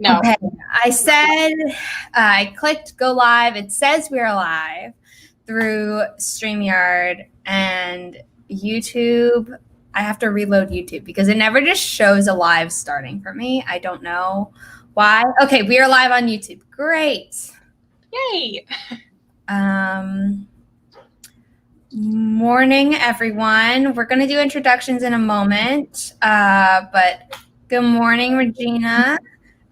No. Okay. I said, I clicked go live. It says we are live through StreamYard and YouTube. I have to reload YouTube because it never just shows a live starting for me. I don't know why. Okay, we are live on YouTube. Great. Yay. Morning, everyone. We're going to do introductions in a moment, but good morning, Regina.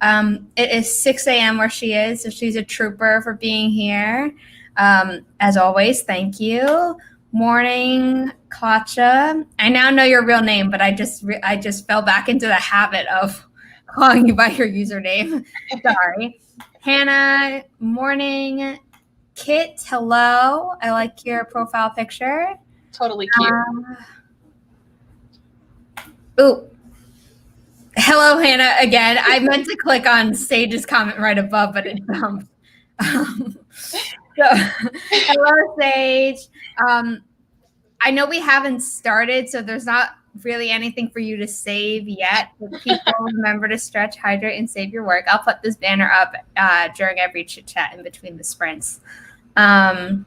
It is 6 a.m. where she is, so she's a trooper for being here. As always, thank you. Morning, Katja. I now know your real name, but I just fell back into the habit of calling you by your username. Sorry. Hannah, morning. Kit, hello. I like your profile picture. Totally cute. Hello, Hannah, again. I meant to click on Sage's comment right above, but it jumped. Hello, Sage. I know we haven't started, so there's not really anything for you to save yet. But people, remember to stretch, hydrate, and save your work. I'll put this banner up during every chit chat in between the sprints. The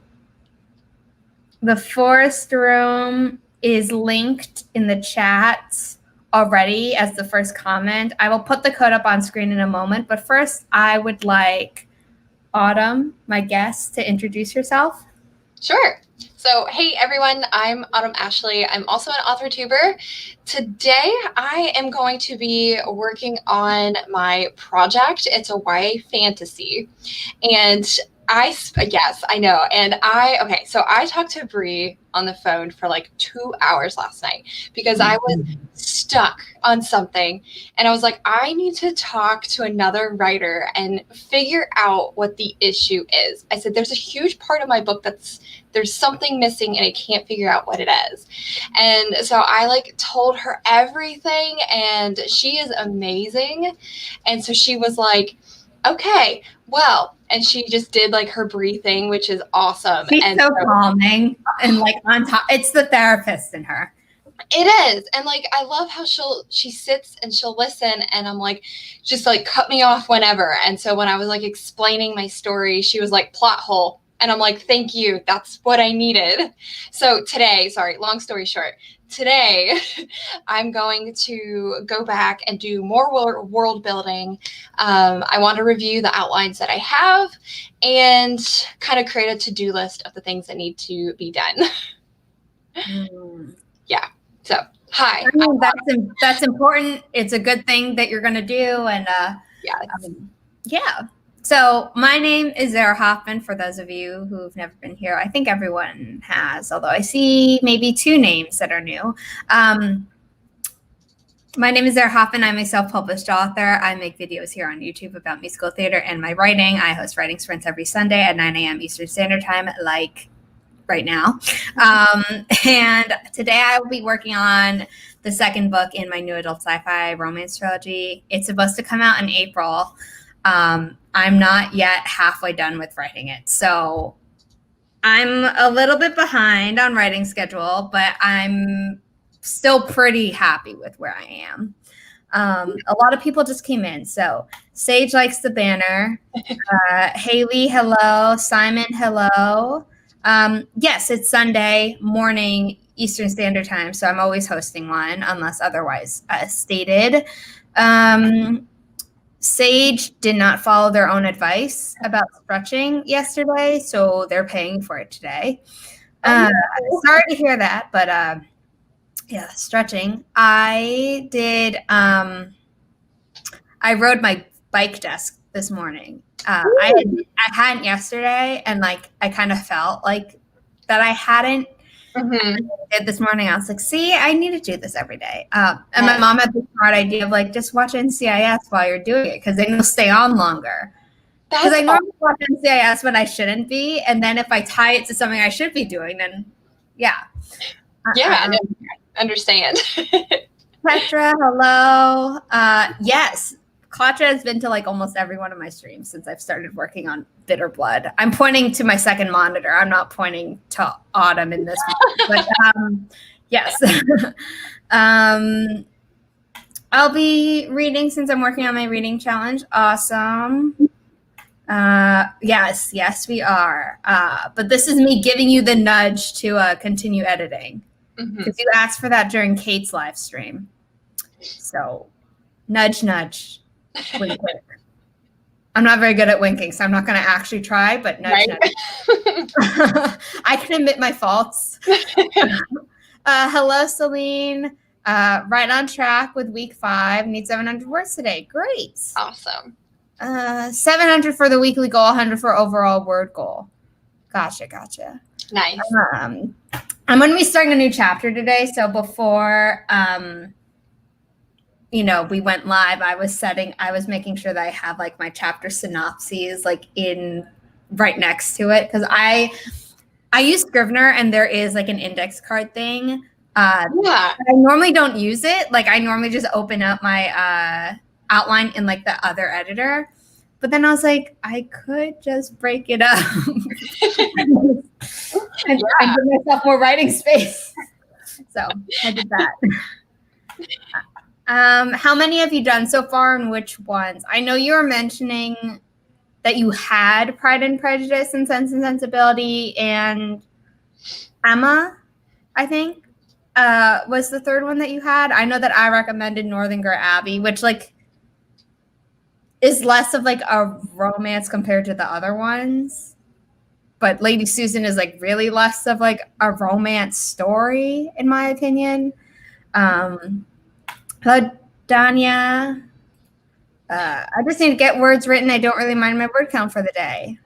Forest Room is linked in the chat already as the first comment. I will put the code up on screen in a moment, but first I would like Autumn, my guest, to introduce yourself. Sure. So, hey everyone, I'm Autumn Ashley. I'm also an author tuber. Today, I am going to be working on my project. It's a YA fantasy. And yes, I know. And so I talked to Bree on the phone for like 2 hours last night because I was stuck on something. And I was like, I need to talk to another writer and figure out what the issue is. I said, there's a huge part of my book there's something missing and I can't figure out what it is. And so I like told her everything and she is amazing. And so she was like, okay, well, and she just did like her Bree thing, which is awesome. She's so calming and like on top. It's the therapist in her. It is. And like, I love how she sits and she'll listen and I'm like, just like cut me off whenever. And so when I was like explaining my story, she was like, plot hole. And I'm like, thank you. That's what I needed. So today, long story short, today I'm going to go back and do more world building. I want to review the outlines that I have and kind of create a to-do list of the things that need to be done. Yeah. So, hi. I mean, that's important. It's a good thing that you're going to do. And yeah. So my name is Zara Hoffman, for those of you who've never been here. I think everyone has, although I see maybe 2 names that are new. My name is Zara Hoffman. I'm a self-published author. I make videos here on YouTube about musical theater and my writing. I host writing sprints every Sunday at 9 a.m. Eastern Standard Time, like right now. And today I will be working on the second book in my new adult sci-fi romance trilogy. It's supposed to come out in April. I'm not yet halfway done with writing it. So I'm a little bit behind on writing schedule, but I'm still pretty happy with where I am. A lot of people just came in. So Sage likes the banner. Haley, hello. Simon, hello. Yes, it's Sunday morning Eastern Standard Time, so I'm always hosting one unless otherwise stated. Sage did not follow their own advice about stretching yesterday, so they're paying for it today. Sorry to hear that, but yeah, stretching. I did. I rode my bike desk this morning. I hadn't yesterday, and like I kind of felt like that I hadn't. Did this morning. I was like, see, I need to do this every day. And my mom had the smart idea of like, just watch NCIS while you're doing it, because then you'll stay on longer. Because I normally watch NCIS when I shouldn't be, and then if I tie it to something I should be doing, then yeah. I understand. Petra, hello. Yes, Katja has been to like almost every one of my streams since I've started working on Bitter Blood. I'm pointing to my second monitor. I'm not pointing to Autumn in this one. But yes. I'll be reading since I'm working on my reading challenge. Awesome. Yes, we are. But this is me giving you the nudge to continue editing because you asked for that during Kate's live stream. So, nudge, nudge, wink, wink. I'm not very good at winking, so I'm not going to actually try, but nudge, nudge. I can admit my faults. Hello, Celine. Right on track with week 5. Need 700 words today. Great. Awesome. 700 for the weekly goal, 100 for overall word goal. Gotcha. Nice. I'm going to be starting a new chapter today. So before, we went live, I was making sure that I have like my chapter synopses like in right next to it. Cause I use Scrivener and there is like an index card thing. I normally don't use it. Like I normally just open up my, outline in like the other editor, but then I was like, I could just break it up and give myself more writing space. So I did that. How many have you done so far and which ones? I know you were mentioning that you had Pride and Prejudice and Sense and Sensibility and Emma, I think, was the third one that you had. I know that I recommended Northanger Abbey, which like is less of like a romance compared to the other ones. But Lady Susan is like really less of like a romance story, in my opinion. Danya, I just need to get words written. I don't really mind my word count for the day.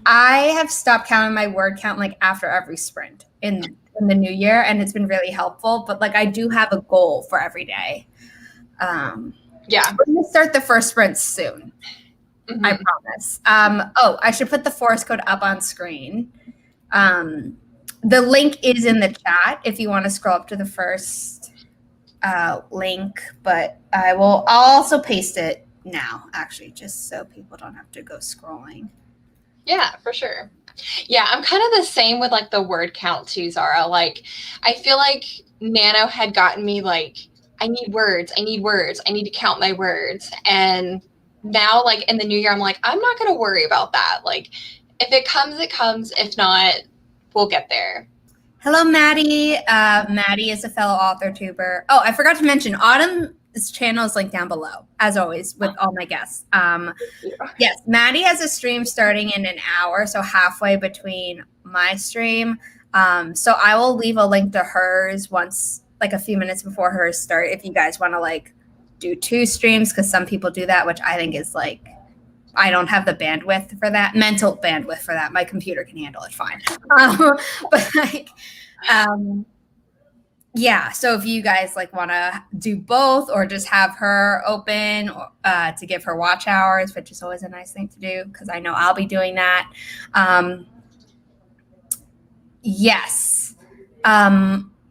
I have stopped counting my word count like after every sprint in the new year, and it's been really helpful. But like I do have a goal for every day. Yeah. We're going to start the first sprint soon. Mm-hmm. I promise. I should put the force code up on screen. The link is in the chat if you want to scroll up to the first link, but I'll also paste it now, actually, just so people don't have to go scrolling. Yeah, for sure. Yeah, I'm kind of the same with like the word count too, Zara. Like, I feel like Nano had gotten me like, I need words. I need to count my words. And now, like in the new year, I'm like, I'm not going to worry about that. Like, if it comes, it comes. If not, we'll get there. Hello, Maddie. Maddie is a fellow author tuber. Oh, I forgot to mention Autumn's channel is linked down below, as always, with all my guests. Yes, Maddie has a stream starting in an hour, so halfway between my stream. So I will leave a link to hers once, like a few minutes before hers start, if you guys want to like do 2 streams, because some people do that, which I think is like, I don't have the bandwidth for that, mental bandwidth for that. My computer can handle it fine. But like, yeah. So if you guys like want to do both or just have her open to give her watch hours, which is always a nice thing to do because I know I'll be doing that. Yes.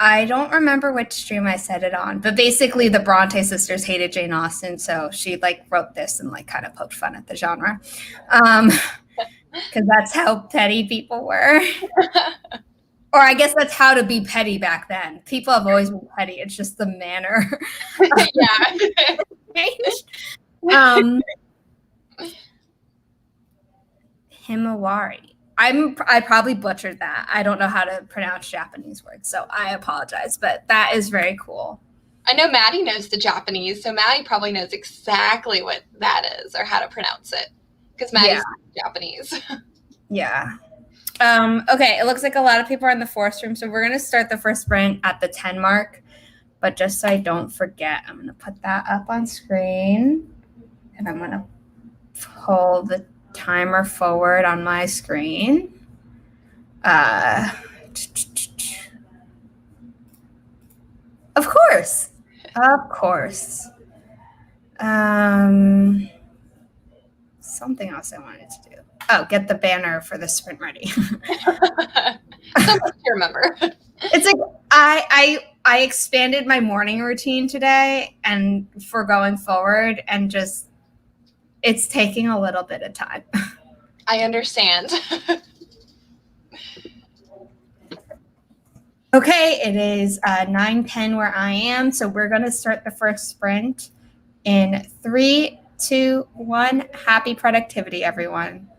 I don't remember which stream I said it on, but basically the Bronte sisters hated Jane Austen, so she like wrote this and like kind of poked fun at the genre, because that's how petty people were. Or I guess that's how to be petty back then. People have always been petty. It's just the manner. Himawari. I probably butchered that. I don't know how to pronounce Japanese words, so I apologize, but that is very cool. I know Maddie knows the Japanese, so Maddie probably knows exactly what that is or how to pronounce it because Maddie's Japanese. Yeah. Okay, it looks like a lot of people are in the 4th room, so we're going to start the first sprint at the 10 mark, but just so I don't forget, I'm going to put that up on screen, and I'm going to pull the timer forward on my screen. Of course. Something else I wanted to do. Oh, get the banner for the sprint ready. So much to remember. It's like I expanded my morning routine today and for going forward, and just it's taking a little bit of time. I understand. Okay, it is 9:10 where I am, so we're going to start the first sprint in 3, 2, 1. Happy productivity, everyone.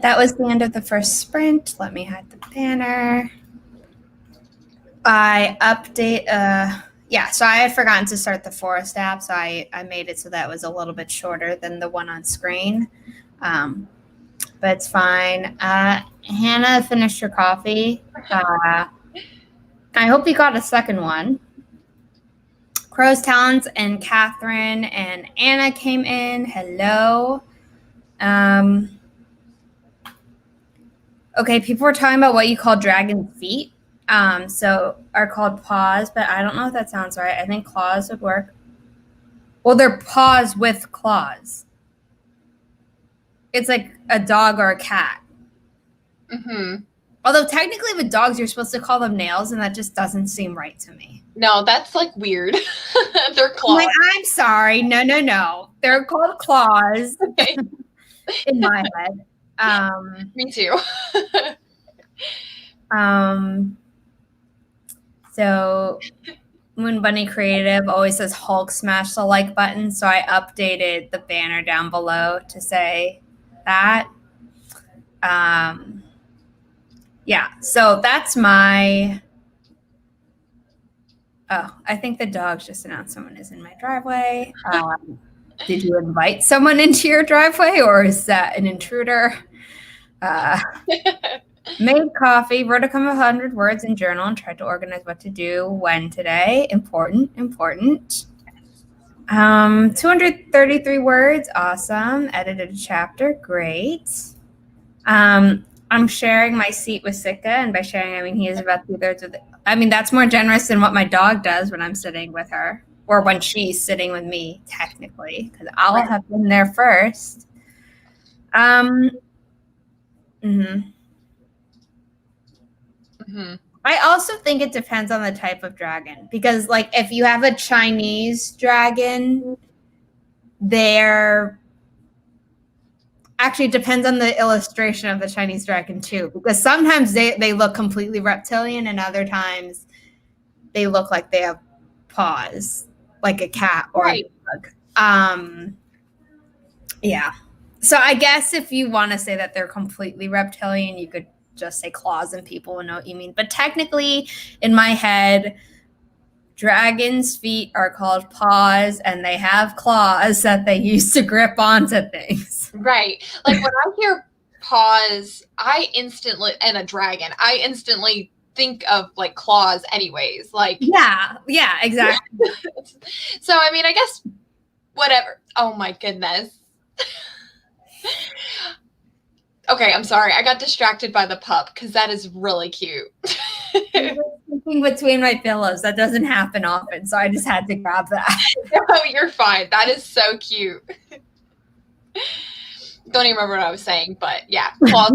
That was the end of the first sprint. Let me hide the banner. I update, so I had forgotten to start the Forest app, so I made it so that was a little bit shorter than the one on screen. But it's fine. Hannah finished her coffee. I hope you got a second one. Crow's Talents and Catherine and Anna came in. Hello. Okay, people were talking about what you call dragon feet. So are called paws, but I don't know if that sounds right. I think claws would work. Well, they're paws with claws. It's like a dog or a cat. Mm-hmm. Although technically with dogs, you're supposed to call them nails, and that just doesn't seem right to me. No, that's like weird. They're claws. I'm sorry. No. They're called claws in my head. Me too. So Moon Bunny Creative always says Hulk smash the like button, so I updated the banner down below to say that. So that's my... Oh, I think the dogs just announced someone is in my driveway. Did you invite someone into your driveway, or is that an intruder? Made coffee, wrote a couple 100 words in journal, and tried to organize what to do when today. Important. 233 words. Awesome. Edited a chapter. Great. I'm sharing my seat with Sika, and by sharing, I mean he is about 2/3 of the... I mean, that's more generous than what my dog does when I'm sitting with her, or when she's sitting with me, technically, because I'll have been there first. I also think it depends on the type of dragon, because like if you have a Chinese dragon, actually, it depends on the illustration of the Chinese dragon too, because sometimes they look completely reptilian, and other times they look like they have paws, like a cat or a dog. So I guess if you want to say that they're completely reptilian, you could just say claws and people will know what you mean. But technically, in my head, dragons' feet are called paws, and they have claws that they use to grip onto things. Right. Like when I hear paws, and a dragon, I instantly think of like claws anyways. Like yeah, exactly. So I mean, I guess whatever. Oh my goodness. Okay, I'm sorry. I got distracted by the pup because that is really cute. Sleeping between my pillows. That doesn't happen often, so I just had to grab that. No, you're fine. That is so cute. Don't even remember what I was saying, but yeah. Claws.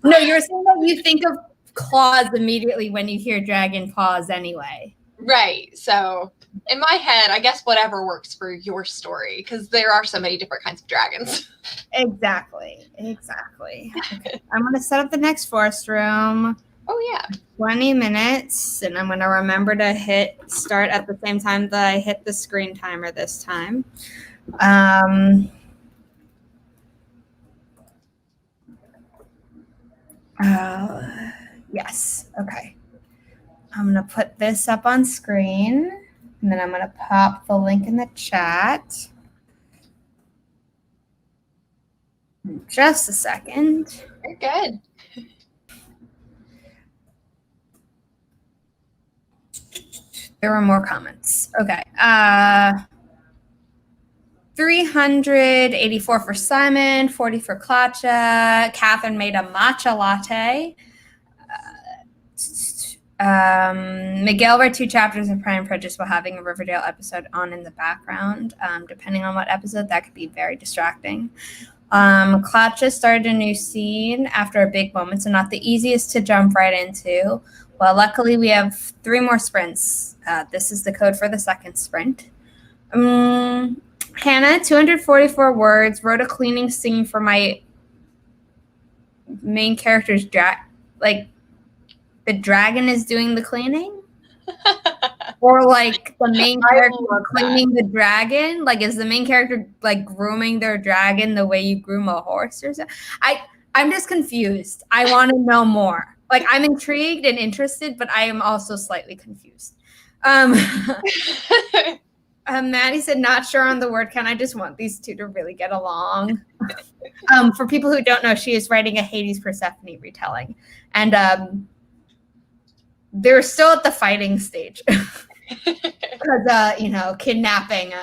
No, you were saying that you think of claws immediately when you hear dragon paws anyway. Right. So in my head, I guess whatever works for your story, because there are so many different kinds of dragons. Exactly. Okay. I'm going to set up the next forest room. Oh, yeah. 20 minutes, and I'm going to remember to hit start at the same time that I hit the screen timer this time. Yes. Okay. I'm going to put this up on screen, and then I'm going to pop the link in the chat. Just a second. Very good. There were more comments. Okay. 384 for Simon, 40 for Klacha. Catherine made a matcha latte. Miguel read 2 chapters of Pride and Prejudice while having a Riverdale episode on in the background. Depending on what episode, that could be very distracting. Klacha started a new scene after a big moment, so not the easiest to jump right into. Well, luckily we have 3 more sprints. This is the code for the second sprint. Hannah, 244 words, wrote a cleaning scene for my main character's the dragon is doing the cleaning? Or like the main character cleaning the dragon? Like, is the main character like grooming their dragon the way you groom a horse or something? I'm just confused. I want to know more. Like, I'm intrigued and interested, but I am also slightly confused. Maddie said, not sure on the word count. I just want these 2 to really get along. For people who don't know, she is writing a Hades Persephone retelling. And they're still at the fighting stage. Because, kidnapping,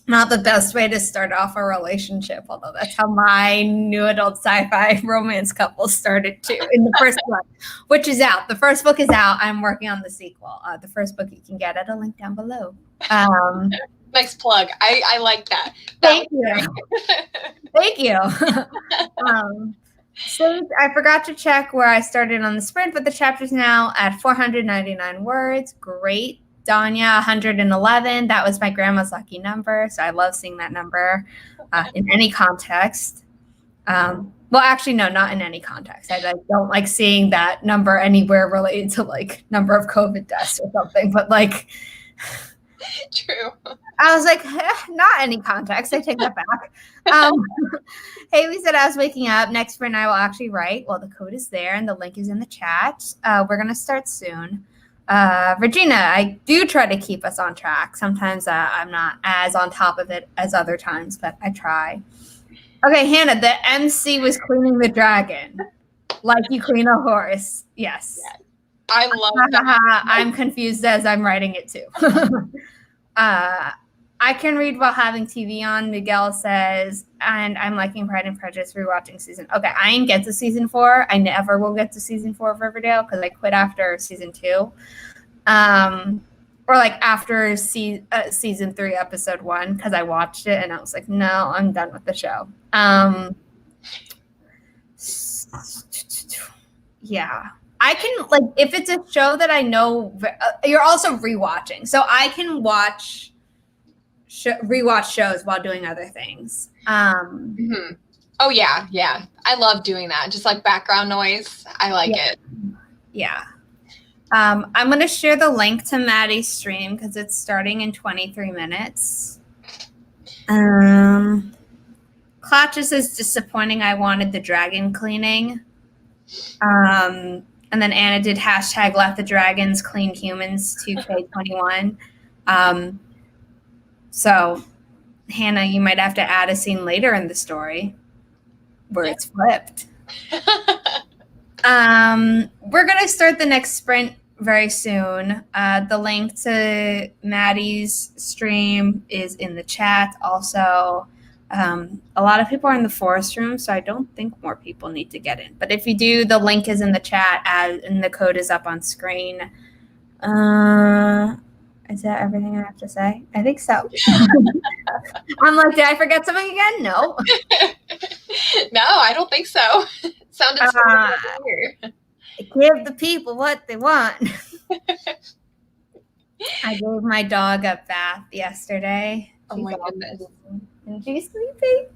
not the best way to start off a relationship, although that's how my new adult sci-fi romance couple started too in the first book, which is out. The first book is out. I'm working on the sequel. The first book you can get at a link down below. Nice plug. I like that. Thank you. Thank you. So I forgot to check where I started on the sprint, but the chapter's now at 499 words. Great. Danya, 111. That was my grandma's lucky number, so I love seeing that number in any context. Well, actually, no, not in any context. I don't like seeing that number anywhere related to like number of COVID deaths or something, but like... True. I was like, not any context. I take that back. Haley said, I was waking up. Next sprint I will actually write. Well, the code is there and the link is in the chat. We're going to start soon. Regina, I do try to keep us on track. Sometimes I'm not as on top of it as other times, but I try. Okay, Hannah, the MC was cleaning the dragon. Like you clean a horse. Yes. Yeah. I love that. I'm confused as I'm writing it too. I can read while having TV on, Miguel says, and I'm liking Pride and Prejudice rewatching season. Okay, I didn't get to season 4. I never will get to season 4 of Riverdale because I quit after season 2. Or like after season 3, episode 1, because I watched it and I was like, no, I'm done with the show. Yeah. I can, like, if it's a show that I know, you're also rewatching. So I can rewatch shows while doing other things. Mm-hmm. Oh, yeah. Yeah. I love doing that. Just like background noise. I like it. Yeah. I'm going to share the link to Maddie's stream because it's starting in 23 minutes. Clutches is disappointing. I wanted the dragon cleaning. And then Anna did hashtag let the dragons clean humans 2K21. So Hannah, you might have to add a scene later in the story where it's flipped. We're going to start the next sprint very soon. The link to Maddie's stream is in the chat. Also, a lot of people are in the forest room, so I don't think more people need to get in. But if you do, the link is in the chat and the code is up on screen. Is that everything I have to say? I think so. I'm like, did I forget something again? No. No, I don't think so. Sounded so weird. Give the people what they want. I gave my dog a bath yesterday. Oh my goodness. And she's sleeping.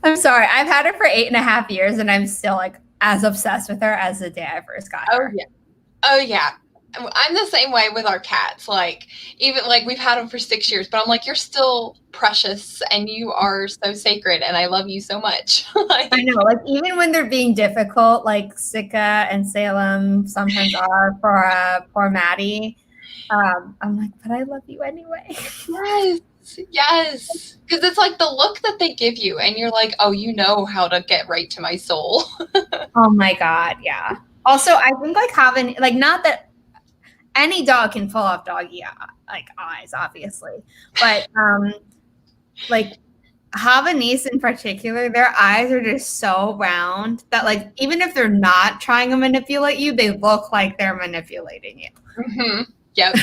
I'm sorry. I've had her for 8.5 years and I'm still like as obsessed with her as the day I first got her. Oh yeah. I'm the same way with our cats. Like, even like we've had them for 6 years, but I'm like, you're still precious and you are so sacred and I love you so much. Like, I know, like even when they're being difficult, like Sika and Salem sometimes are for poor Maddie. I'm like, but I love you anyway. Yes. Because it's like the look that they give you and you're like, oh, you know how to get right to my soul. Oh my God. Yeah. Also, I think like having, like, not that any dog can pull off doggy like eyes, obviously, but like Havanese in particular, their eyes are just so round that like even if they're not trying to manipulate you, they look like they're manipulating you. Mm-hmm. Yep.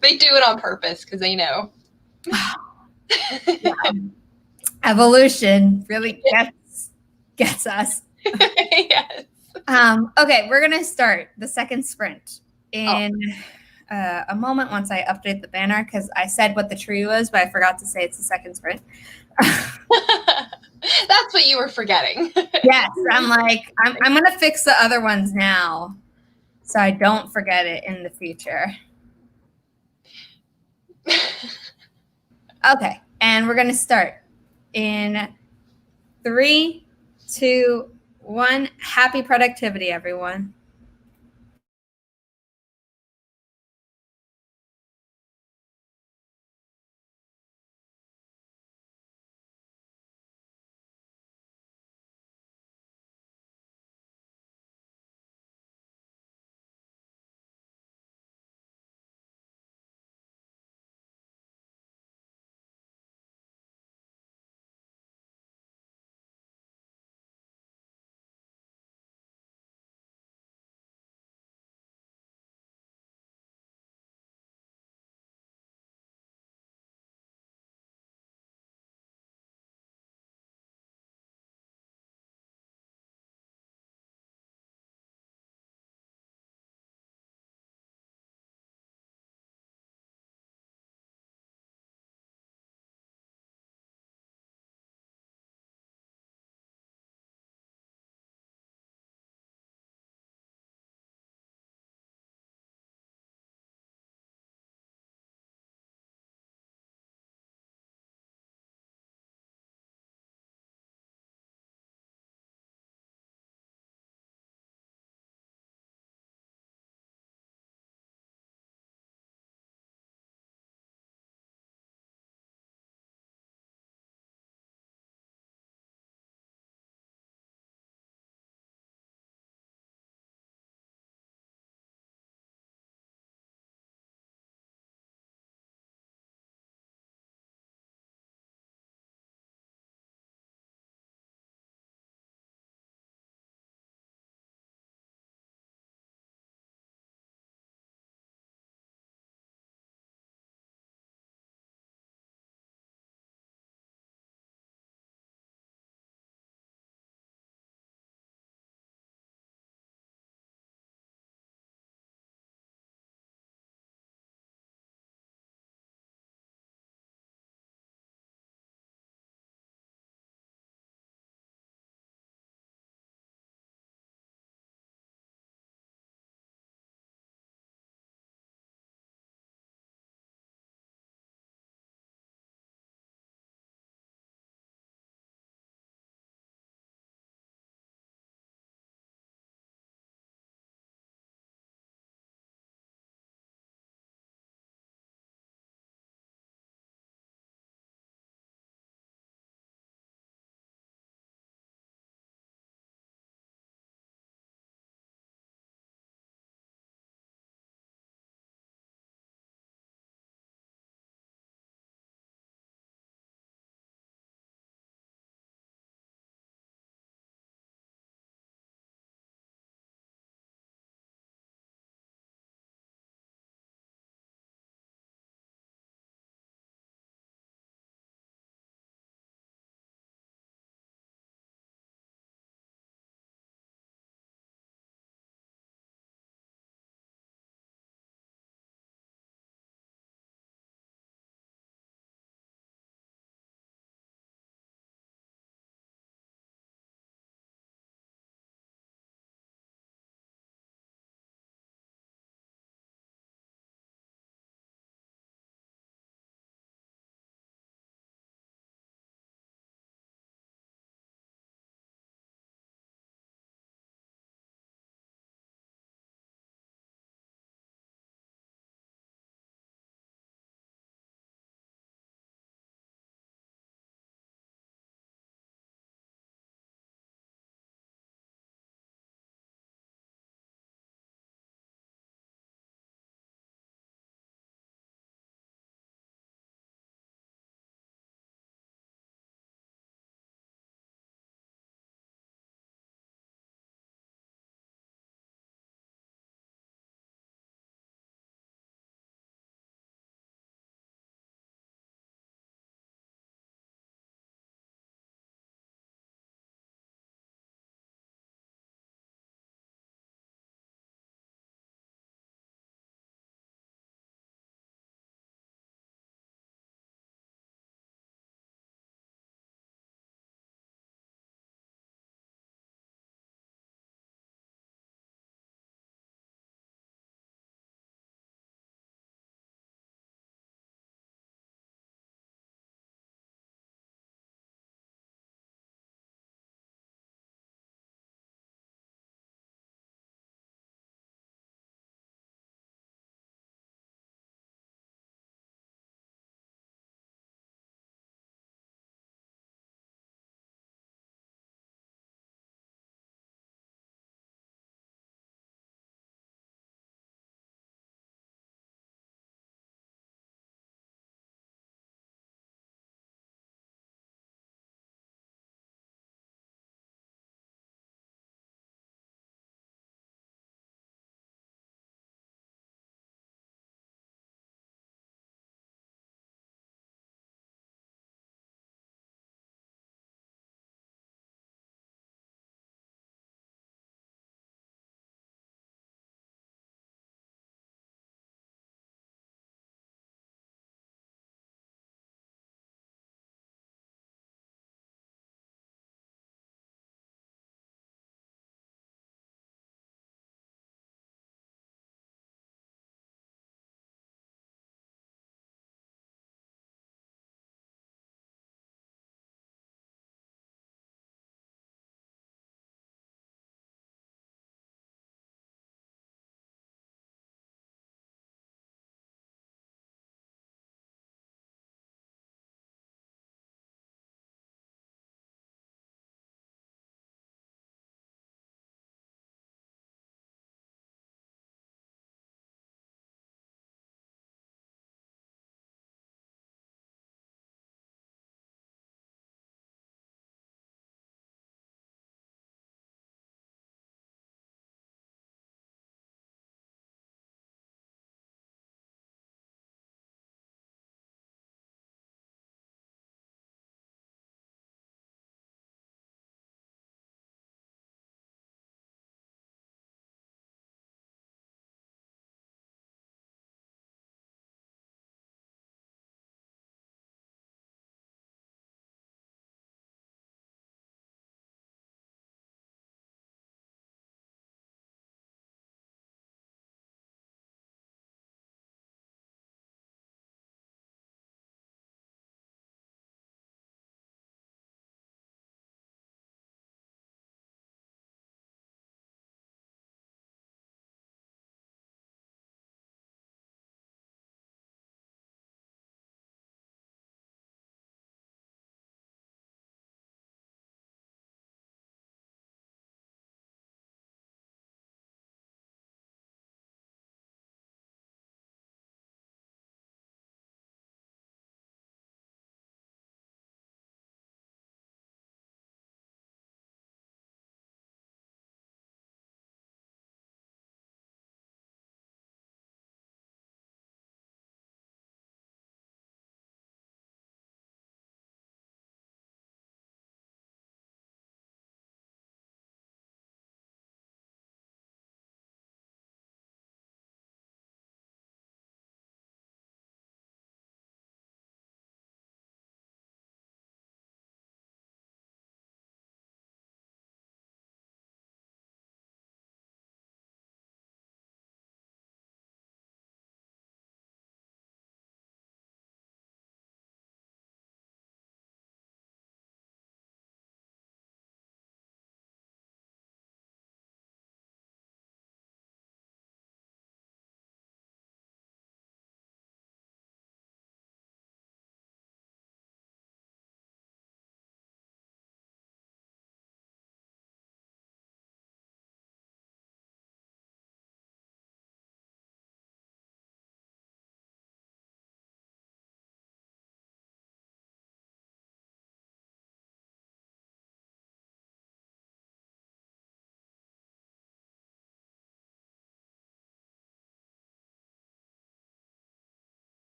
They do it on purpose because they know. Yeah. Evolution really gets us. Yes. Okay, we're gonna start the second sprint in a moment once I update the banner because I said what the tree was, but I forgot to say it's the second sprint. That's what you were forgetting. Yes, I'm like, I'm gonna fix the other ones now so I don't forget it in the future. Okay, and we're gonna start in 3, 2, 1. Happy productivity, everyone.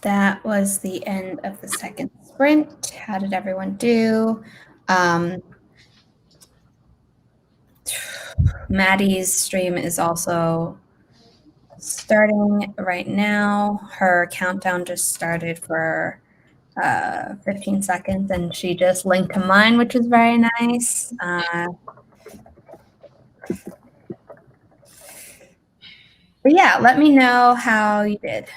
that was the end of the second sprint. How did everyone do? Maddie's stream is also starting right now. Her countdown just started for 15 seconds, and she just linked to mine, which is very nice. But yeah, let me know how you did.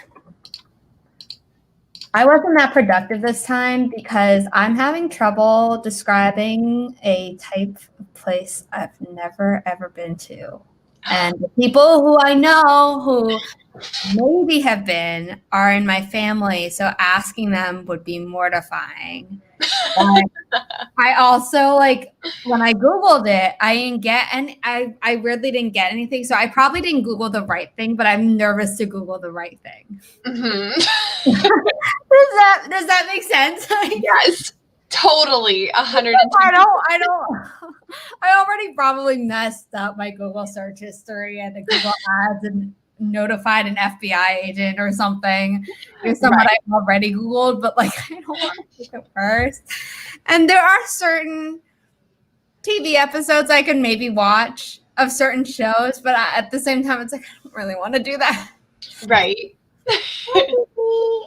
I wasn't that productive this time because I'm having trouble describing a type of place I've never, ever been to. And the people who I know who maybe have been are in my family, so asking them would be mortifying. I also, like, when I Googled it, I didn't get any, I weirdly didn't get anything. So I probably didn't Google the right thing, but I'm nervous to Google the right thing. Mm-hmm. Does that make sense? Yes, totally. 100. I already probably messed up my Google search history and the Google ads and notified an FBI agent or something. There's someone Right. I've already Googled, but like I don't want to take it first. And there are certain TV episodes I can maybe watch of certain shows, but at the same time, it's like I don't really want to do that. Right.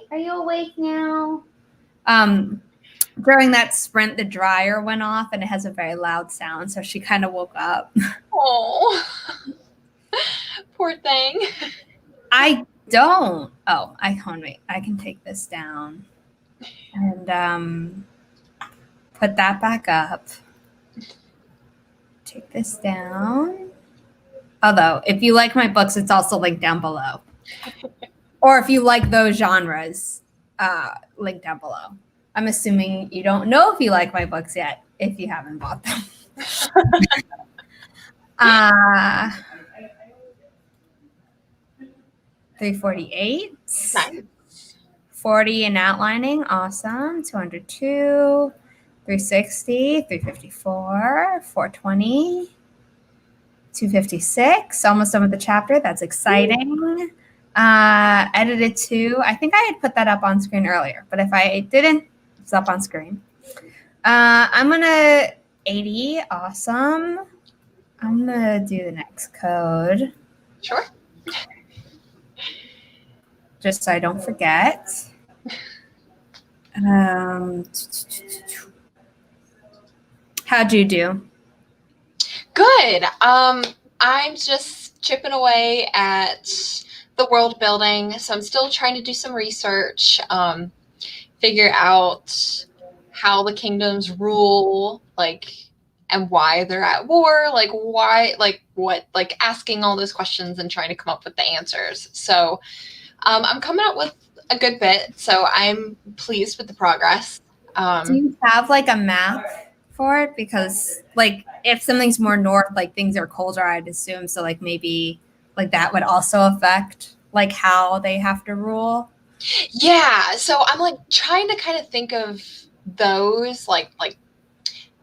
Are you awake now? During that sprint, the dryer went off and it has a very loud sound, so she kind of woke up. Oh, poor thing. I don't. Oh, wait. I can take this down and put that back up. Take this down. Although, if you like my books, it's also linked down below. Or if you like those genres, linked down below. I'm assuming you don't know if you like my books yet, if you haven't bought them. 348. Nice. 40 in outlining. Awesome. 202. 360. 354. 420. 256. Almost done with the chapter. That's exciting. Edited 2. I think I had put that up on screen earlier, but if I didn't, it's up on screen. I'm gonna 80. Awesome. I'm gonna do the next code. Sure. Just so I don't forget. How'd you do? Good. I'm just chipping away at the world building, so I'm still trying to do some research, figure out how the kingdoms rule, like, and why they're at war, like why, like what, like asking all those questions and trying to come up with the answers. So I'm coming up with a good bit, so I'm pleased with the progress. Do you have like a map for it? Because like if something's more north, like things are colder, I'd assume. So like maybe like that would also affect like how they have to rule. Yeah, so I'm like trying to kind of think of those like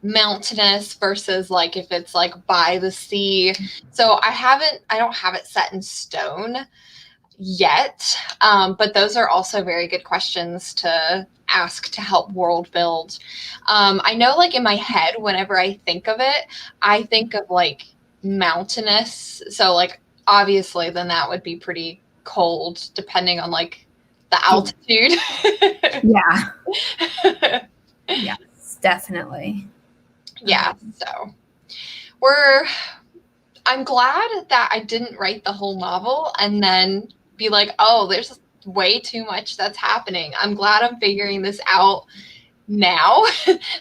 mountainous versus like if it's like by the sea. So I don't have it set in stone yet, but those are also very good questions to ask to help world build. I know like in my head, whenever I think of it, I think of like mountainous. So like obviously then that would be pretty cold depending on like the altitude. Yeah. Yes, definitely. Yeah, so I'm glad that I didn't write the whole novel and then be like, oh, there's way too much that's happening. I'm glad I'm figuring this out now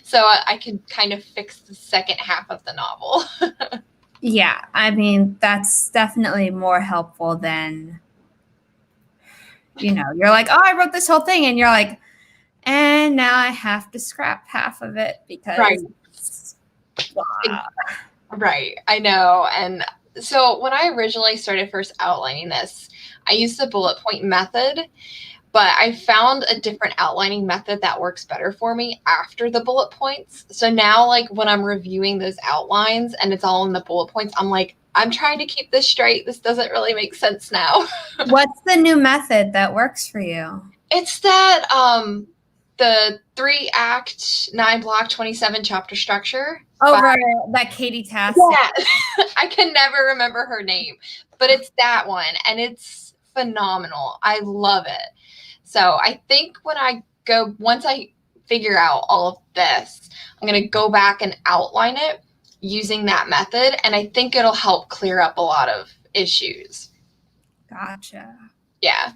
so I can kind of fix the second half of the novel. Yeah, I mean, that's definitely more helpful than, you're like, oh, I wrote this whole thing. And you're like, and now I have to scrap half of it because. Right. Right, I know. And so when I originally started first outlining this, I used the bullet point method, but I found a different outlining method that works better for me after the bullet points. So now, like when I'm reviewing those outlines and it's all in the bullet points, I'm like, I'm trying to keep this straight. This doesn't really make sense now. What's the new method that works for you? It's that the 3-act, 9-block, 27-chapter structure. Oh, right, that Katie Tass. Yeah. I can never remember her name, but it's that one, and it's phenomenal. I love it. So I think once I figure out all of this, I'm going to go back and outline it using that method, and I think it'll help clear up a lot of issues. Gotcha. Yeah.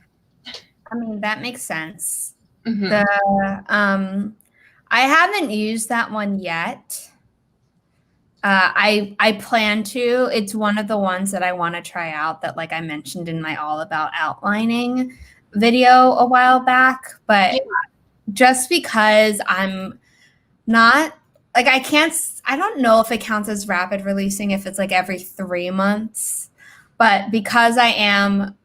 I mean, that makes sense. Mm-hmm. I haven't used that one yet. I plan to. It's one of the ones that I want to try out that, like I mentioned in my all about outlining video a while back, but yeah. Just because I'm not like, I don't know if it counts as rapid releasing if it's like every 3 months, but because I am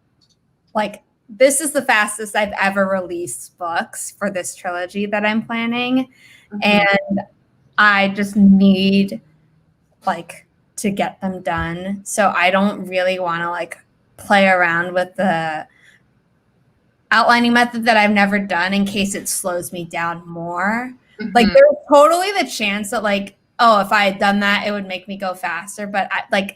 like, this is the fastest I've ever released books for this trilogy that I'm planning. Mm-hmm. And I just need like to get them done. So I don't really want to like play around with the outlining method that I've never done in case it slows me down more. Mm-hmm. Like there's totally the chance that like, oh, if I had done that, it would make me go faster. But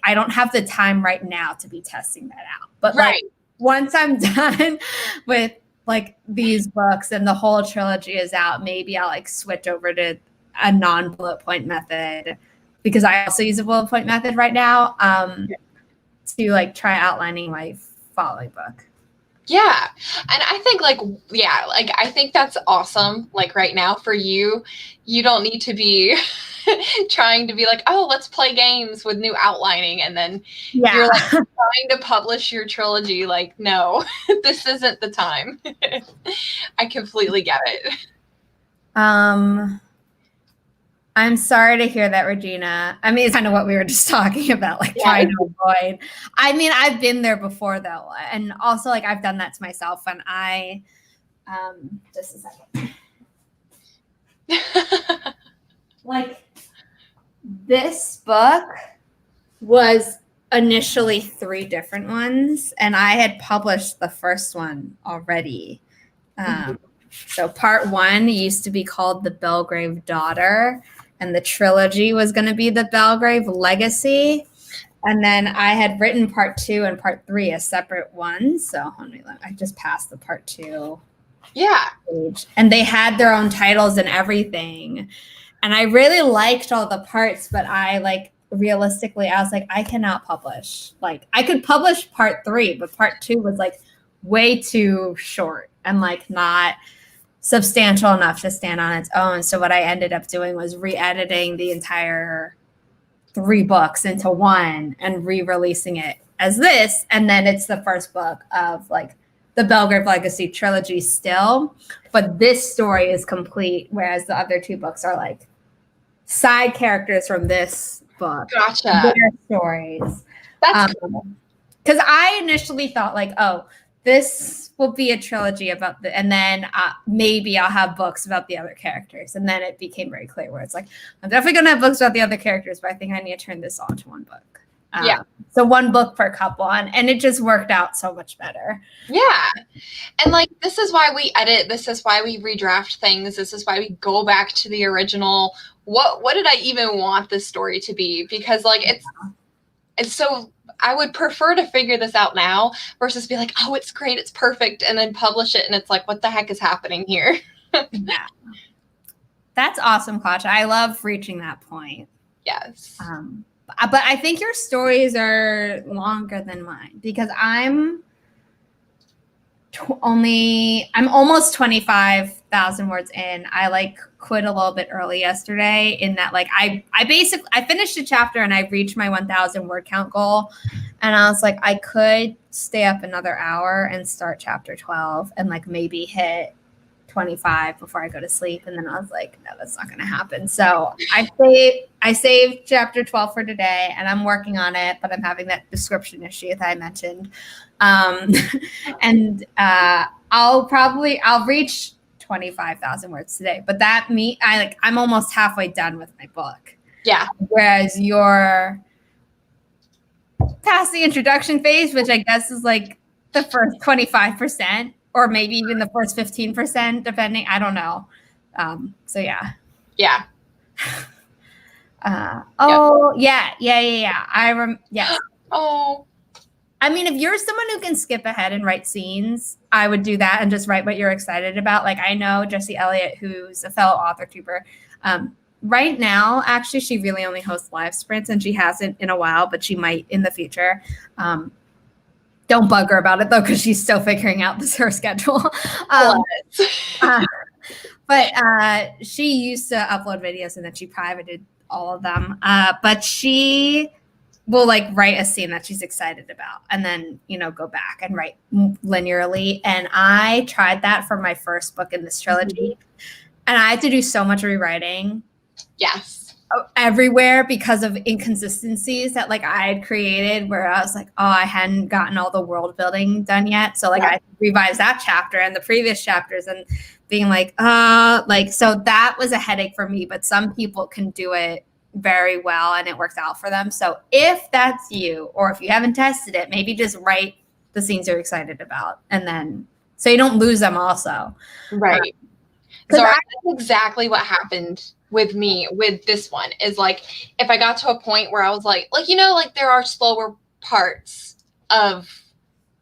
I don't have the time right now to be testing that out. But right. Like once I'm done with like these books and the whole trilogy is out, maybe I'll like switch over to a non-bullet point method, because I also use a bullet point method right now to like try outlining my following book. Yeah. And I think I think that's awesome. Like right now for you, you don't need to be trying to be like, oh, let's play games with new outlining. And then you're like trying to publish your trilogy. Like, no, this isn't the time. I completely get it. I'm sorry to hear that, Regina. I mean, it's kind of what we were just talking about, like trying to avoid. I mean, I've been there before though. And also like I've done that to myself, and just a second. Like this book was initially 3 different ones, and I had published the first one already. So part 1 used to be called The Belgrave Daughter, and the trilogy was going to be The Belgrave Legacy. And then I had written part 2 and part 3 as separate ones. So I just passed the part 2. Yeah. Page. And they had their own titles and everything. And I really liked all the parts, but realistically, I was like, I cannot publish. Like I could publish part 3, but part 2 was like way too short and like not substantial enough to stand on its own. So what I ended up doing was re-editing the entire 3 books into one and re-releasing it as this. And then it's the first book of like the Belgrave Legacy trilogy still, but this story is complete, whereas the other 2 books are like side characters from this book. Gotcha. Their stories. That's cool. Because I initially thought like, oh, this will be a trilogy about and then maybe I'll have books about the other characters. And then it became very clear where it's like, I'm definitely going to have books about the other characters, but I think I need to turn this all into one book. So 1 book per couple, and it just worked out so much better. Yeah. And like, this is why we edit. This is why we redraft things. This is why we go back to the original. What did I even want this story to be? Because like, it's so, I would prefer to figure this out now versus be like, oh, it's great, it's perfect, and then publish it, and it's like, what the heck is happening here? Yeah. That's awesome, Katja. I love reaching that point. Yes. But I think your stories are longer than mine because I'm almost 25,000 words in. I like quit a little bit early yesterday in that like I finished a chapter and I reached my 1,000 word count goal, and I was like, I could stay up another hour and start chapter 12 and like maybe hit 25 before I go to sleep. And then I was like, no, that's not going to happen. So I saved chapter 12 for today, and I'm working on it, but I'm having that description issue that I mentioned. And I'll reach 25,000 words today, but I'm almost halfway done with my book. Yeah. Whereas you're past the introduction phase, which I guess is like the first 25%, or maybe even the first 15%, depending. I don't know. So yeah. Yeah. Yeah. Yes. Oh. I mean, if you're someone who can skip ahead and write scenes, I would do that and just write what you're excited about. Like I know Jessie Elliott, who's a fellow author tuber. Right now, actually, she really only hosts live sprints, and she hasn't in a while, but she might in the future. Don't bug her about it though, because she's still figuring out her schedule. But she used to upload videos, and then she privated all of them. But she will like write a scene that she's excited about and then, go back and write linearly. And I tried that for my first book in this trilogy. And I had to do so much rewriting. Yes. Everywhere because of inconsistencies that like I had created where I was like, oh, I hadn't gotten all the world building done yet. So like I revised that chapter and the previous chapters and being like, so that was a headache for me, but some people can do it very well and it works out for them. So if that's you, or if you haven't tested it, maybe just write the scenes you're excited about and then so you don't lose them also. Right. So that's exactly what happened with me with this one is like, if I got to a point where I was like there are slower parts of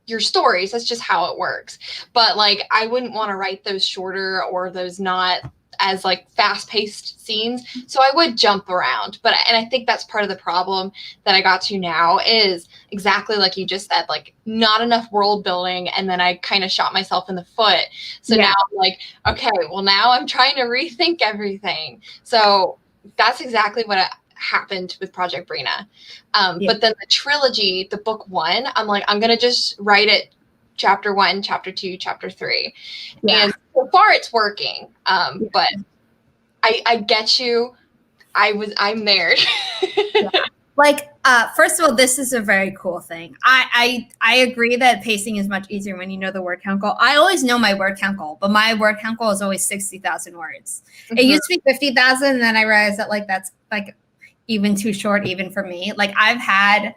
your stories. That's just how it works. But like, I wouldn't want to write those shorter or those not as like fast-paced scenes. So I would jump around. And I think that's part of the problem that I got to now is exactly like you just said, like not enough world building. And then I kind of shot myself in the foot. So now I'm like, okay, well now I'm trying to rethink everything. So that's exactly what happened with Project Brina. But then the trilogy, the book 1, I'm like, I'm going to just write it chapter 1, chapter 2, chapter 3. And so far it's working. But I get you. I'm there. Like, first of all, this is a very cool thing. I agree that pacing is much easier when you know the word count goal. I always know my word count goal, but my word count goal is always 60,000 words. Mm-hmm. It used to be 50,000, and then I realized that like that's like even too short, even for me. Like I've had,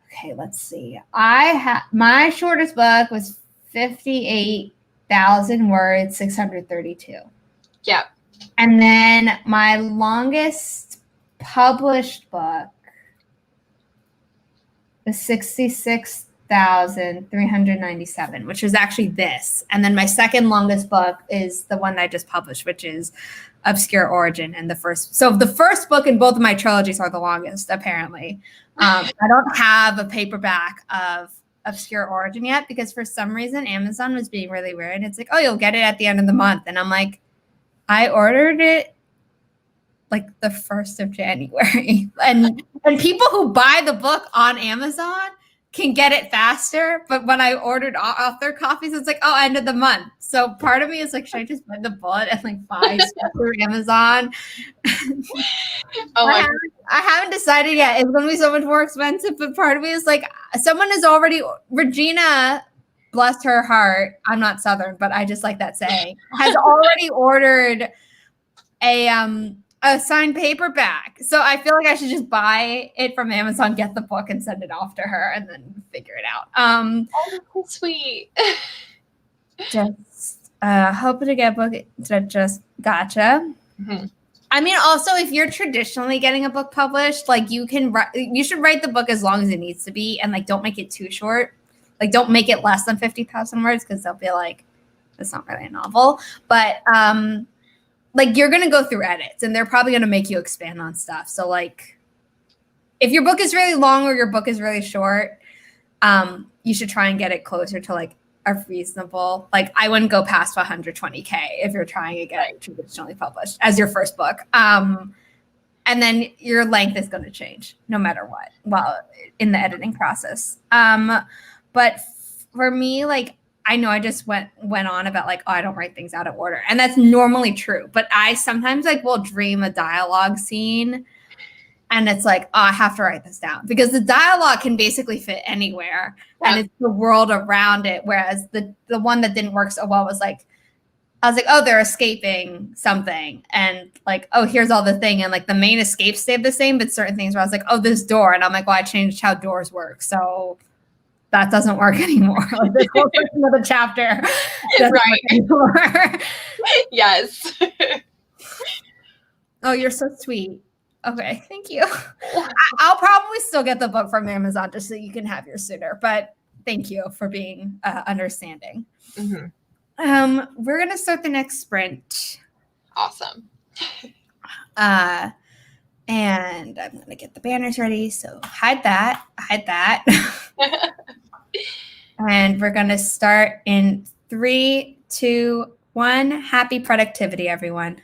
okay, let's see. My shortest book was 58,000 words, 632. Yeah. And then my longest published book was 66,397, which is actually this. And then my second longest book is the one that I just published, which is Obscure Origin. And the first book in both of my trilogies are the longest, apparently. I don't have a paperback of Obscure Origin yet because for some reason Amazon was being really weird. It's like, oh, you'll get it at the end of the month. And I'm like, I ordered it like the 1st of January. And people who buy the book on Amazon can get it faster. But when I ordered author copies, it's like, oh, end of the month. So part of me is like, should I just bite the bullet and like buy stuff through Amazon? I haven't decided yet. It's going to be so much more expensive. But part of me is like, someone has already, Regina, bless her heart, I'm not Southern, but I just like that saying, has already ordered a signed paperback. So I feel like I should just buy it from Amazon, get the book and send it off to her and then figure it out. Oh, that's sweet. Just hoping to get a book that just gotcha. Mm-hmm. I mean, also, if you're traditionally getting a book published, like you should write the book as long as it needs to be and like don't make it too short. Like don't make it less than 50,000 words because they'll be like, it's not really a novel. But like you're going to go through edits and they're probably going to make you expand on stuff. So like if your book is really long or your book is really short, you should try and get it closer to like a reasonable, like I wouldn't go past 120K if you're trying to get it traditionally published as your first book. And then your length is going to change no matter what while in the editing process. But for me, like, I know I just went on about like, oh, I don't write things out of order. And that's normally true. But I sometimes like will dream a dialogue scene and it's like, oh, I have to write this down because the dialogue can basically fit anywhere and it's the world around it. Whereas the one that didn't work so well was like, I was like, oh, they're escaping something. And like, oh, here's all the thing. And like the main escape stayed the same, but certain things where I was like, oh, this door. And I'm like, well, I changed how doors work. So that doesn't work anymore. Like this whole section of the chapter doesn't work anymore. Yes. Oh, you're so sweet. Okay, thank you. I'll probably still get the book from Amazon just so you can have yours sooner. But thank you for being understanding. Mm-hmm. We're gonna start the next sprint. Awesome. And I'm gonna get the banners ready. So hide that. And we're gonna start in 3, 2, 1. Happy productivity, everyone.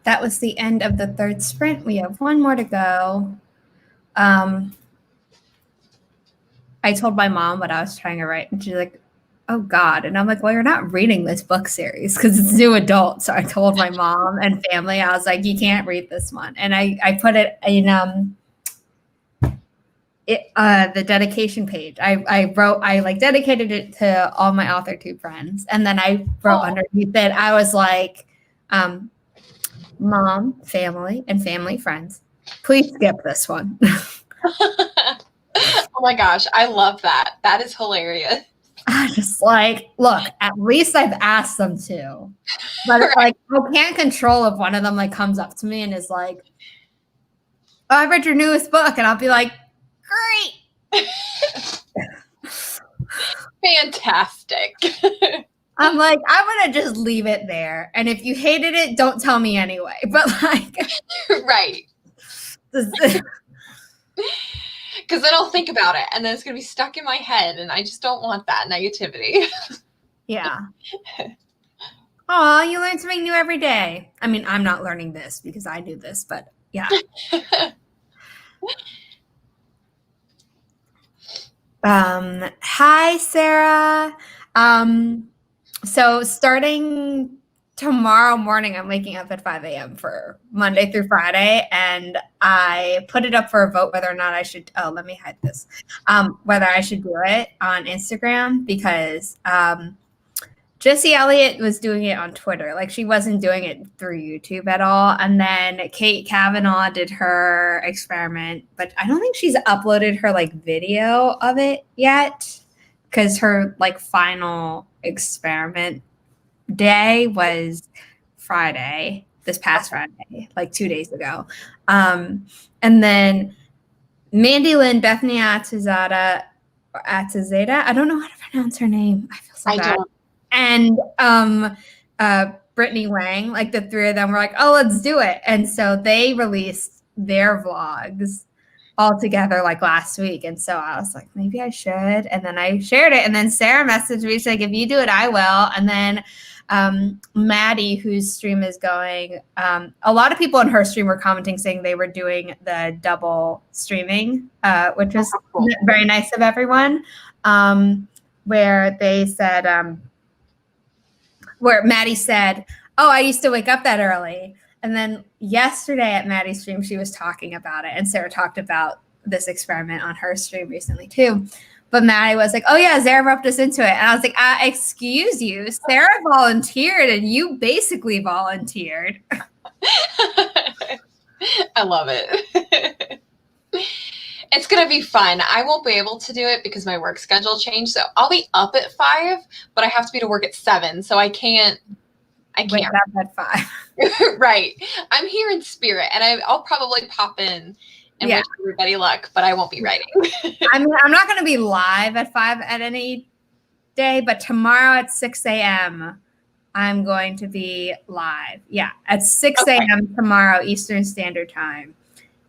that was the end of the third sprint. We have one more to go. I told my mom what I was trying to write, and she's like, oh God. And I'm like, well, you're not reading this book series because it's new adult. So I told my mom and family, I was like, you can't read this one. And I put it in the dedication page. I dedicated it to all my AuthorTube friends. And then I wrote underneath it, I was like, mom, family, and family friends, please skip this one. Oh my gosh, I love that. That is hilarious. I just like, look, at least I've asked them to. But it's like, I can't control if one of them like comes up to me and is like, oh, I read your newest book. And I'll be like, great. Fantastic. I'm like, I'm going to just leave it there. And if you hated it, don't tell me anyway. But like, right. Because then I'll think about it and then it's going to be stuck in my head. And I just don't want that negativity. Yeah. Oh, you learn something new every day. I mean, I'm not learning this because I do this, but yeah. Hi, Sarah. So starting tomorrow morning, I'm waking up at 5 a.m. for Monday through Friday, and I put it up for a vote whether or not I should, let me hide this, whether I should do it on Instagram because Jesse Elliott was doing it on Twitter. Like she wasn't doing it through YouTube at all. And then Kate Kavanaugh did her experiment, but I don't think she's uploaded her like video of it yet because her like final experiment day was Friday, this past Friday, like 2 days ago. And then Mandy Lynn, Bethany Atazada, I don't know how to pronounce her name. I feel so bad. And Brittany Wang, like the three of them were like, oh, let's do it. And so they released their vlogs all together like last week. And so I was like, maybe I should. And then I shared it. And then Sarah messaged me, she's like, if you do it, I will. And then Maddie, whose stream is going, a lot of people in her stream were commenting saying they were doing the double streaming, which was very nice of everyone, where they said, where Maddie said, oh, I used to wake up that early. And then yesterday at Maddie's stream, she was talking about it. And Sarah talked about this experiment on her stream recently too. But Maddie was like, oh yeah, Sarah roped us into it. And I was like, excuse you, Sarah volunteered and you basically volunteered. I love it. It's going to be fun. I won't be able to do it because my work schedule changed. So I'll be up at 5, but I have to be to work at 7. So I can't. Wake up at 5. Right. I'm here in spirit and I'll probably pop in and wish everybody luck, but I won't be writing. I mean, I'm not going to be live at 5 at any day, but tomorrow at 6 a.m., I'm going to be live. Yeah, at 6 a.m. tomorrow, Eastern Standard Time,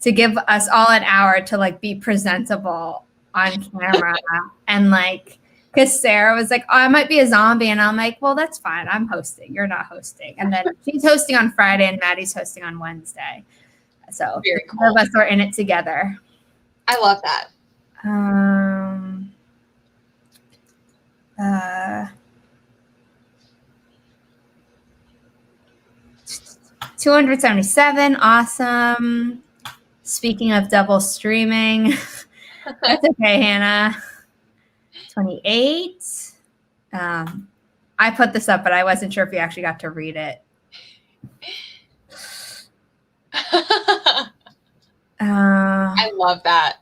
to give us all an hour to like be presentable on camera. And like, because Sarah was like, oh, I might be a zombie. And I'm like, well, that's fine. I'm hosting. You're not hosting. And then she's hosting on Friday and Maddie's hosting on Wednesday. So very cool. All of us are in it together. I love that. 277. Awesome. Speaking of double streaming, that's okay, Hannah. 28. I put this up, but I wasn't sure if you actually got to read it. I love that.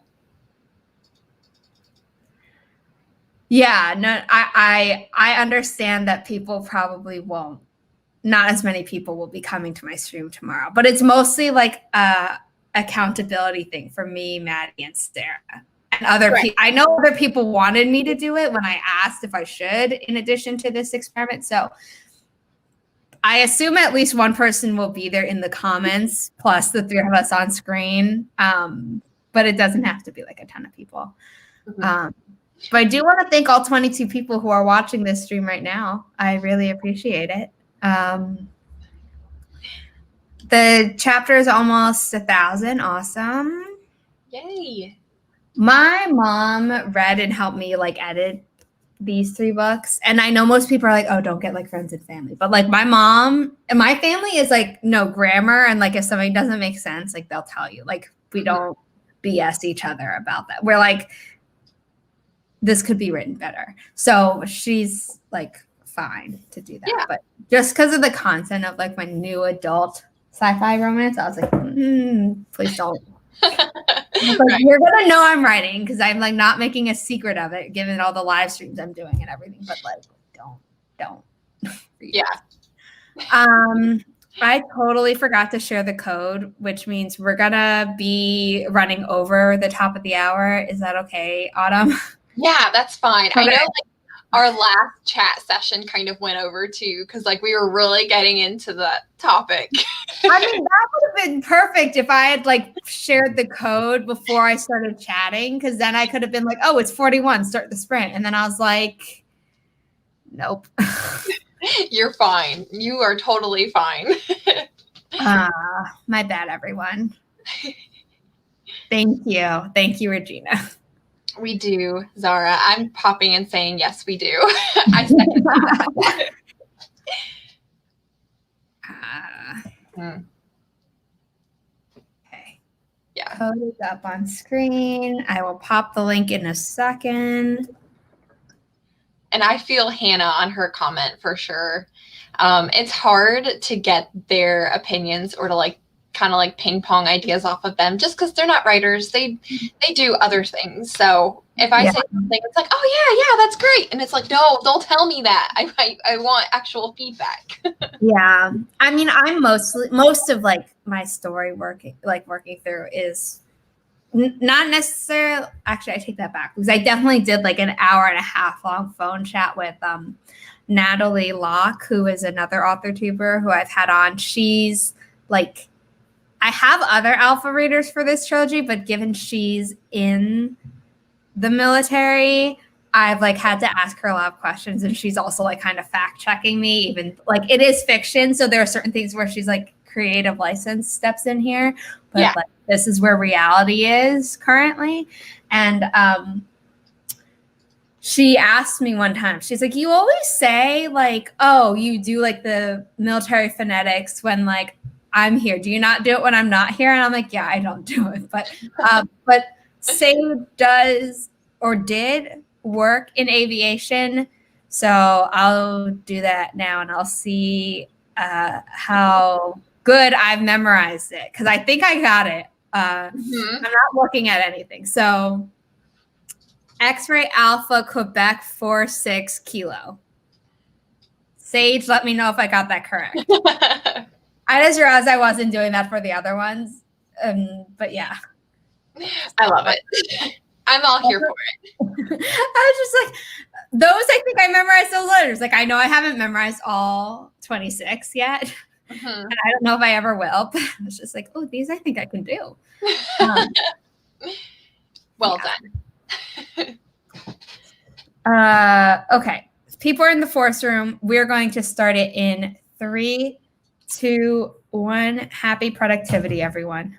Yeah, no, I understand that people probably won't. Not as many people will be coming to my stream tomorrow, but it's mostly like a accountability thing for me, Maddie, and Sarah. And other people, I know other people wanted me to do it when I asked if I should, in addition to this experiment. So I assume at least one person will be there in the comments, plus the 3 of us on screen. But it doesn't have to be like a ton of people. Mm-hmm. But I do want to thank all 22 people who are watching this stream right now. I really appreciate it. The chapter is almost 1,000. Awesome. Yay. My mom read and helped me like edit these 3 books. And I know most people are like, oh, don't get like friends and family. But like my mom and my family is like, no, grammar. And like if something doesn't make sense, like they'll tell you. Like we don't BS each other about that. We're like, this could be written better. So she's like fine to do that. Yeah. But just because of the content of like my new adult sci-fi romance, I was like, please don't. Like, you're gonna know I'm writing because I'm like not making a secret of it, given all the live streams I'm doing and everything. But like, don't. Yeah. I totally forgot to share the code, which means we're gonna be running over the top of the hour. Is that okay, Autumn? Yeah, that's fine. Okay. I know like our last chat session kind of went over too, because like we were really getting into the topic. I mean, that would have been perfect if I had like shared the code before I started chatting, because then I could have been like, oh, it's 41, start the sprint. And then I was like, nope. You're fine. You are totally fine. My bad, everyone. Thank you. Thank you, Regina. We do, Zara. I'm popping and saying, yes, we do. I second that. Okay. Yeah. Code is up on screen. I will pop the link in a second. And I feel Hannah on her comment for sure. It's hard to get their opinions or to like kind of like ping pong ideas off of them just because they're not writers. They do other things. So if I say something, it's like, oh yeah, that's great. And it's like, no, don't tell me that. I want actual feedback. Yeah. I mean, I'm most of like my story working through is not necessarily, actually I take that back, because I definitely did like an hour and a half long phone chat with Natalie Locke, who is another author tuber who I've had on. She's like, I have other alpha readers for this trilogy, but given she's in the military, I've like had to ask her a lot of questions, and she's also like kind of fact checking me, even like it is fiction. So there are certain things where she's like creative license steps in here, but like this is where reality is currently. And she asked me one time, she's like, you always say like, oh, you do like the military phonetics when like I'm here. Do you not do it when I'm not here? And I'm like, yeah, I don't do it. But Sage does or did work in aviation. So I'll do that now, and I'll see how good I've memorized it, because I think I got it. I'm not looking at anything. So X-ray Alpha Quebec 46 Kilo. Sage, let me know if I got that correct. I just realized I wasn't doing that for the other ones. But yeah. I love it. I'm all here for it. I was just like, those, I think I memorized those letters. Like, I know I haven't memorized all 26 yet. And I don't know if I ever will. But I was just like, oh, these I think I can do. Well done. Okay. People are in the force room. We're going to start it in 3, 2, 1. Happy productivity, everyone.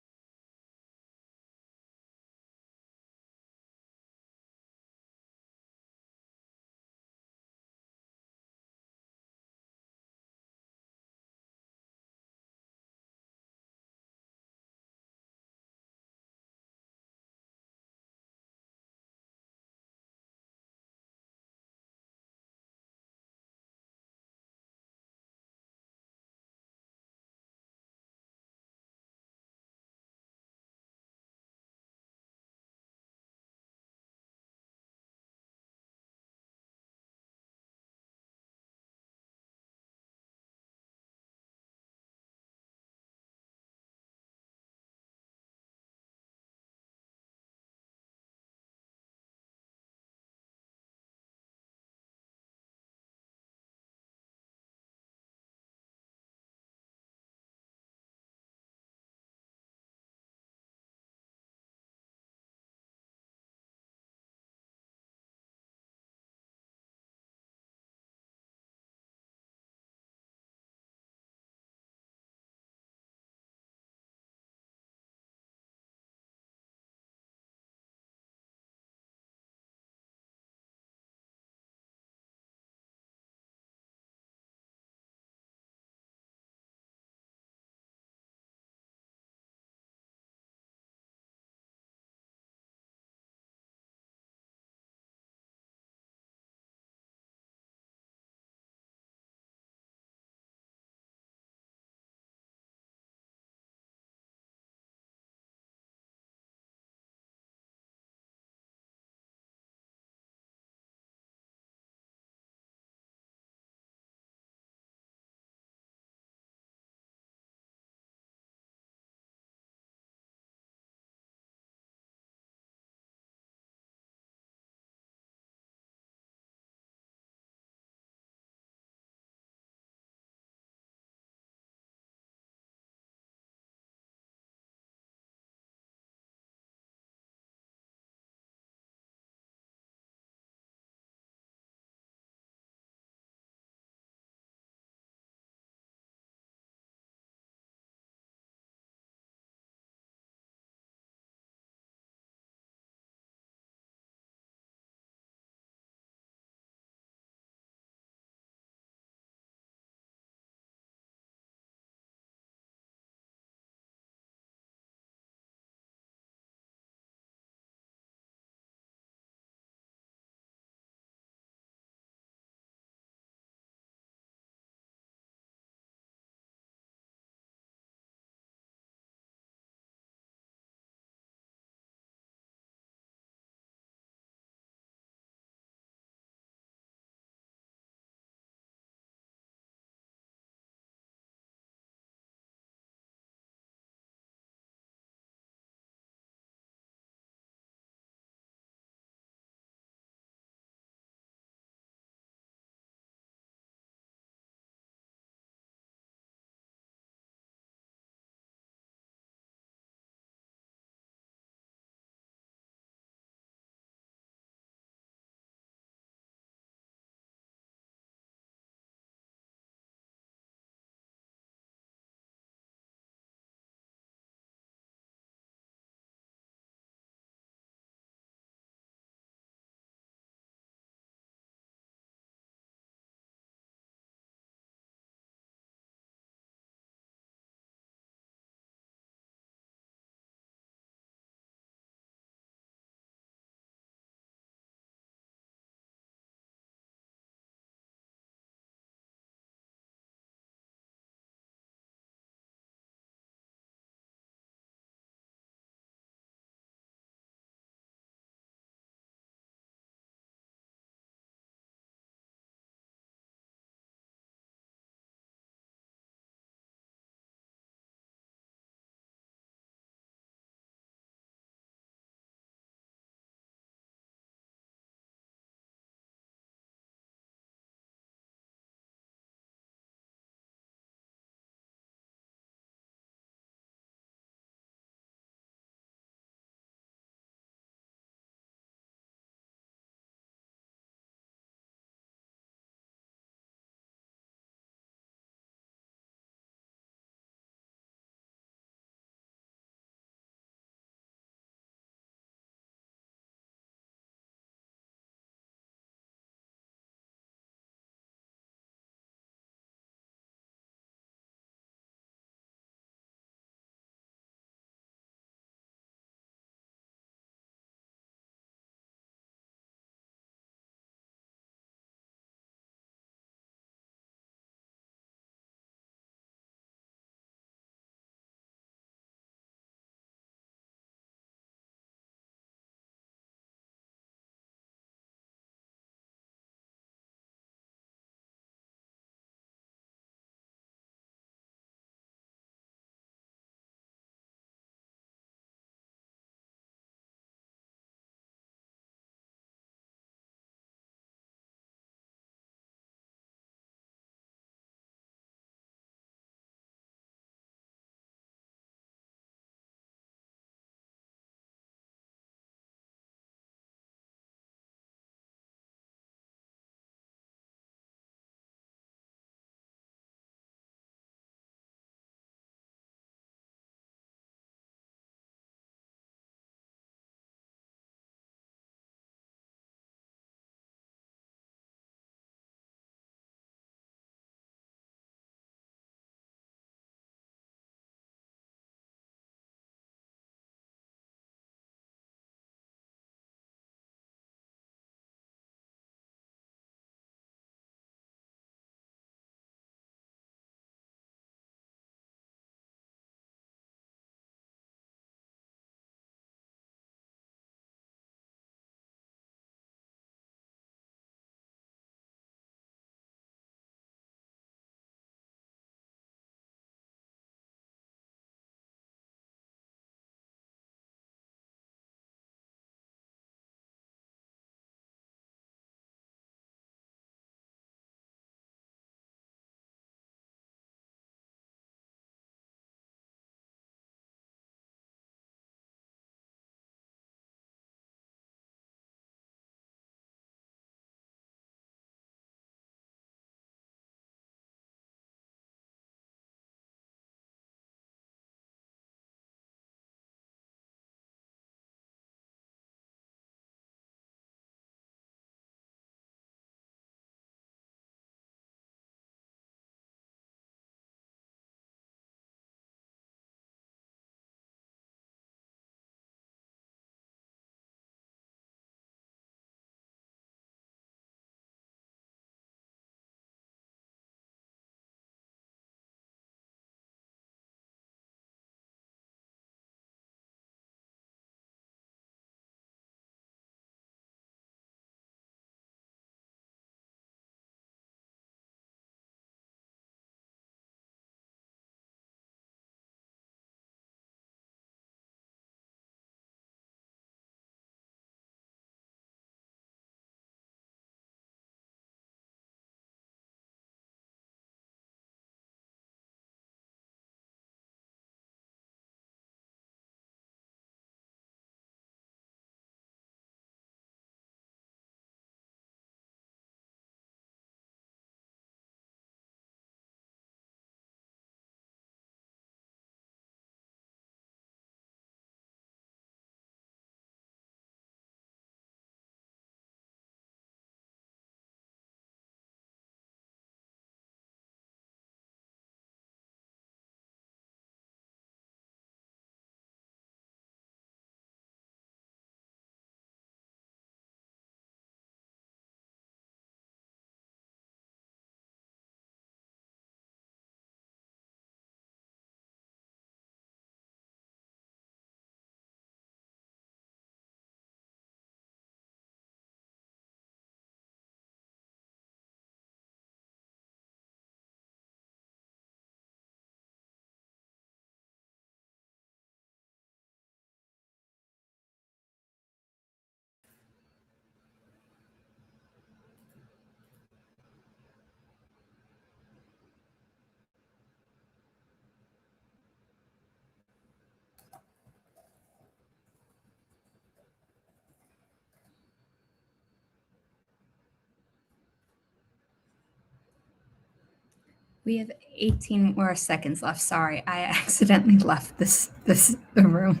We have 18 more seconds left. Sorry, I accidentally left the room.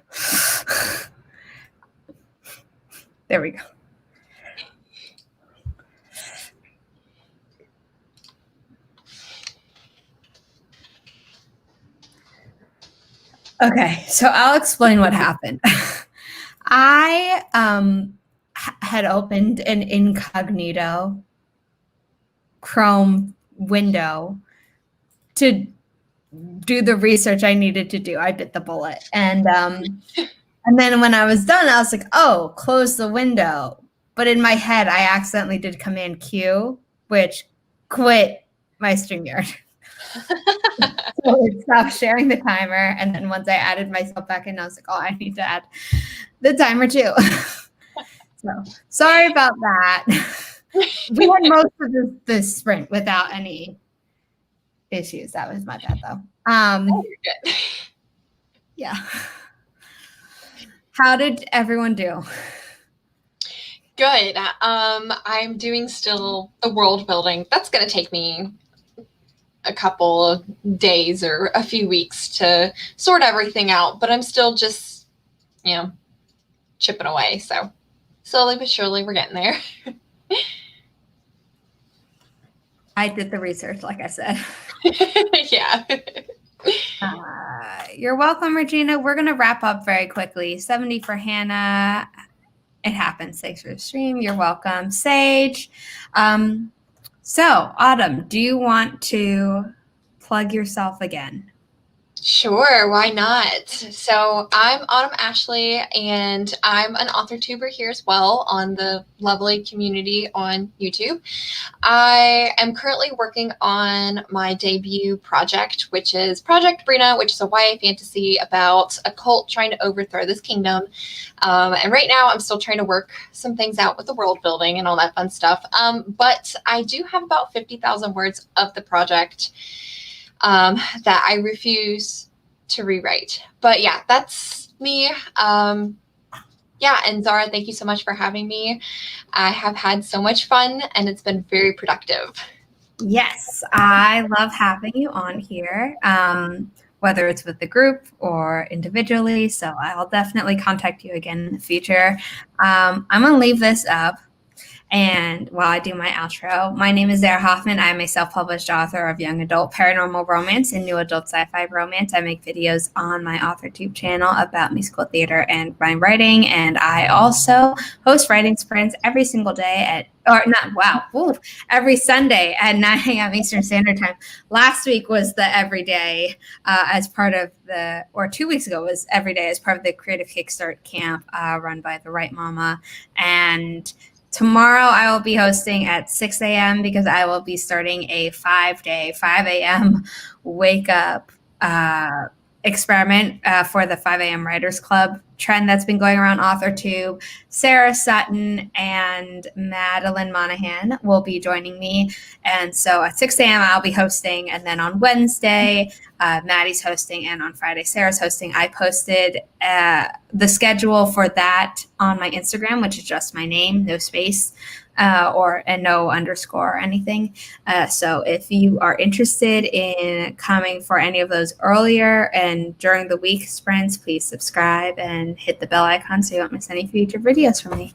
There we go. Okay, so I'll explain what happened. I had opened an incognito Chrome window to do the research I needed to do. I bit the bullet. And then when I was done, I was like, oh, close the window. But in my head, I accidentally did Command Q, which quit my StreamYard. So it stopped sharing the timer. And then once I added myself back in, I was like, oh, I need to add the timer too. So sorry about that. We had most of the sprint without any issues. That was my bad though. You're good. Yeah. How did everyone do? Good. I'm doing still the world building. That's going to take me a couple of days or a few weeks to sort everything out, but I'm still just, chipping away. So slowly but surely we're getting there. I did the research, like I said. Yeah. You're welcome, Regina. We're going to wrap up very quickly. 70 for Hannah. It happens. Thanks for the stream. You're welcome. Sage. So, Autumn, do you want to plug yourself again? Sure, why not? So I'm Autumn Ashley, and I'm an author tuber here as well on the lovely community on YouTube. I am currently working on my debut project, which is Project Brina, which is a YA fantasy about a cult trying to overthrow this kingdom. And right now I'm still trying to work some things out with the world building and all that fun stuff. But I do have about 50,000 words of the project that I refuse to rewrite. But yeah, that's me. Yeah, and Zara, thank you so much for having me. I have had so much fun, and it's been very productive. Yes, I love having you on here, whether it's with the group or individually. So I'll definitely contact you again in the future. I'm going to leave this up. And while I do my outro, my name is Zara Hoffman. I'm a self-published author of young adult paranormal romance and new adult sci-fi romance. I make videos on my AuthorTube channel about musical theater and my writing. And I also host writing sprints every single day every Sunday at 9 a.m. Eastern Standard Time. Last week was the everyday as part of or 2 weeks ago was every day as part of the Creative Kickstart Camp run by the Right Mama. And tomorrow I will be hosting at 6 a.m. because I will be starting a 5-day, 5 a.m. wake up experiment for the 5 a.m. Writers Club trend that's been going around AuthorTube. Sarah Sutton and Madeline Monahan will be joining me. And so at 6 a.m. I'll be hosting. And then on Wednesday, Maddie's hosting. And on Friday, Sarah's hosting. I posted the schedule for that on my Instagram, which is just my name, no space. And no underscore or anything. So if you are interested in coming for any of those earlier and during the week sprints, please subscribe and hit the bell icon so you don't miss any future videos from me.